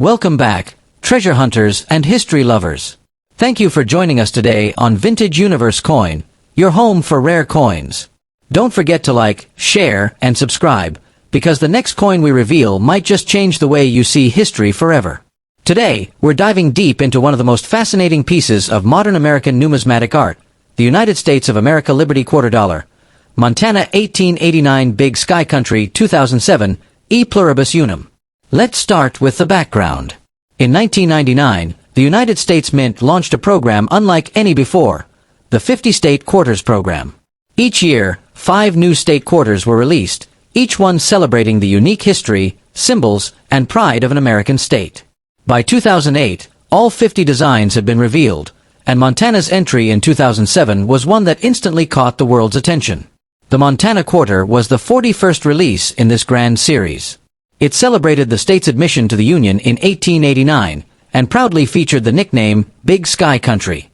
Welcome back, treasure hunters and history lovers. Thank you for joining us today on Vintage Universe Coin, your home for rare coins. Don't forget to like, share, and subscribe, because the next coin we reveal might just change the way you see history forever. Today, we're diving deep into one of the most fascinating pieces of modern American numismatic art, the United States of America Liberty Quarter Dollar, Montana 1889 Big Sky Country 2007, E Pluribus Unum. Let's start with the background. In 1999, the United States Mint launched a program unlike any before, the 50-State Quarters Program. Each year, 5 new state quarters were released, each one celebrating the unique history, symbols, and pride of an American state. By 2008, all 50 designs had been revealed, and Montana's entry in 2007 was one that instantly caught the world's attention. The Montana Quarter was the 41st release in this grand series. It celebrated the state's admission to the Union in 1889, and proudly featured the nickname, Big Sky Country.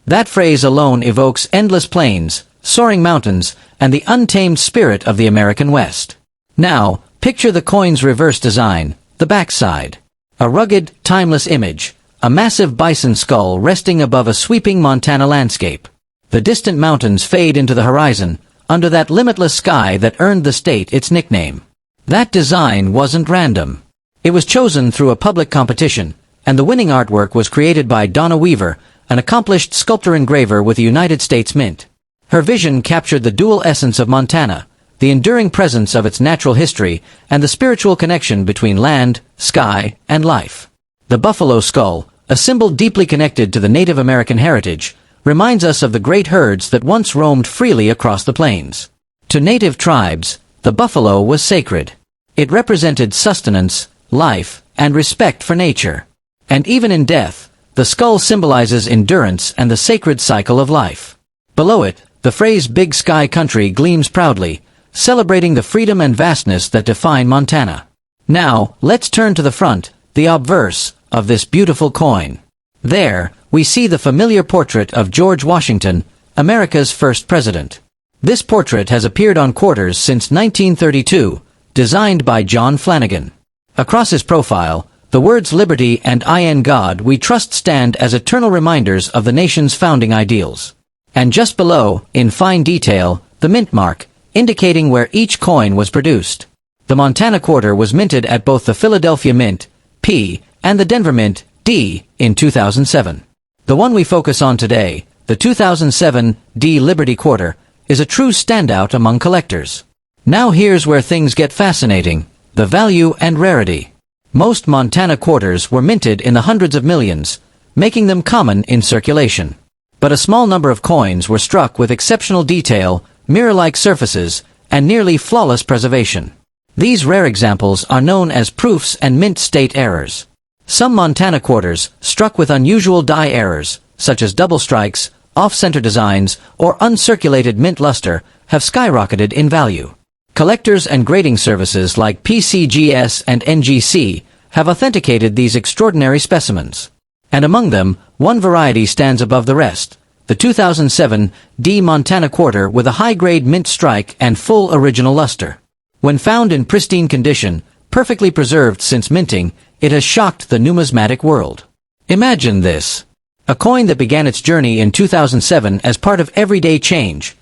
That phrase alone evokes endless plains, soaring mountains, and the untamed spirit of the American West. Now, picture the coin's reverse design, the backside. A rugged, timeless image, a massive bison skull resting above a sweeping Montana landscape. The distant mountains fade into the horizon, under that limitless sky that earned the state its nickname. That design wasn't random. It was chosen through a public competition, and the winning artwork was created by Donna Weaver, an accomplished sculptor-engraver with the United States Mint. Her vision captured the dual essence of Montana, the enduring presence of its natural history, and the spiritual connection between land, sky, and life. The buffalo skull, a symbol deeply connected to the Native American heritage, reminds us of the great herds that once roamed freely across the plains. To Native tribes, the buffalo was sacred. It represented sustenance, life, and respect for nature. And even in death, the skull symbolizes endurance and the sacred cycle of life. Below it, the phrase Big Sky Country gleams proudly, celebrating the freedom and vastness that define Montana. Now, let's turn to the front, the obverse, of this beautiful coin. There, we see the familiar portrait of George Washington, America's first president. This portrait has appeared on quarters since 1932, designed by John Flanagan. Across his profile, the words Liberty and In God We Trust stand as eternal reminders of the nation's founding ideals. And just below, in fine detail, the mint mark, indicating where each coin was produced. The Montana Quarter was minted at both the Philadelphia Mint, P, and the Denver Mint, D, in 2007. The one we focus on today, the 2007 D Liberty Quarter, is a true standout among collectors. Now here's where things get fascinating, the value and rarity. Most Montana quarters were minted in the hundreds of millions, making them common in circulation. But a small number of coins were struck with exceptional detail, mirror-like surfaces, and nearly flawless preservation. These rare examples are known as proofs and mint state errors. Some Montana quarters, struck with unusual die errors, such as double strikes, off-center designs, or uncirculated mint luster, have skyrocketed in value. Collectors and grading services like PCGS and NGC have authenticated these extraordinary specimens. And among them, one variety stands above the rest, the 2007 D Montana Quarter with a high-grade mint strike and full original luster. When found in pristine condition, perfectly preserved since minting, it has shocked the numismatic world. Imagine this. A coin that began its journey in 2007 as part of everyday change,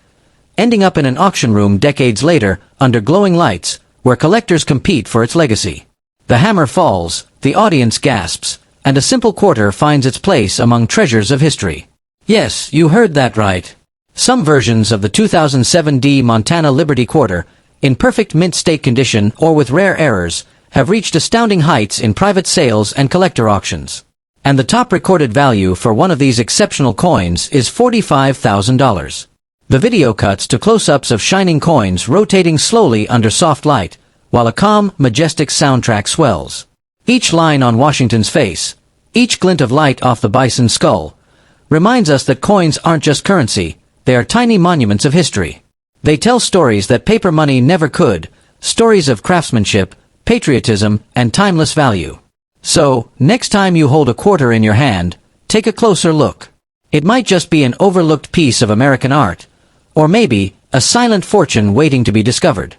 ending up in an auction room decades later under glowing lights, where collectors compete for its legacy. The hammer falls, the audience gasps, and a simple quarter finds its place among treasures of history. Yes, you heard that right. Some versions of the 2007 D Montana Liberty Quarter, in perfect mint state condition or with rare errors, have reached astounding heights in private sales and collector auctions. And the top recorded value for one of these exceptional coins is $45,000. The video cuts to close-ups of shining coins rotating slowly under soft light, while a calm, majestic soundtrack swells. Each line on Washington's face, each glint of light off the bison skull, reminds us that coins aren't just currency, they are tiny monuments of history. They tell stories that paper money never could, stories of craftsmanship, patriotism, and timeless value. So, next time you hold a quarter in your hand, take a closer look. It might just be an overlooked piece of American art, or maybe a silent fortune waiting to be discovered.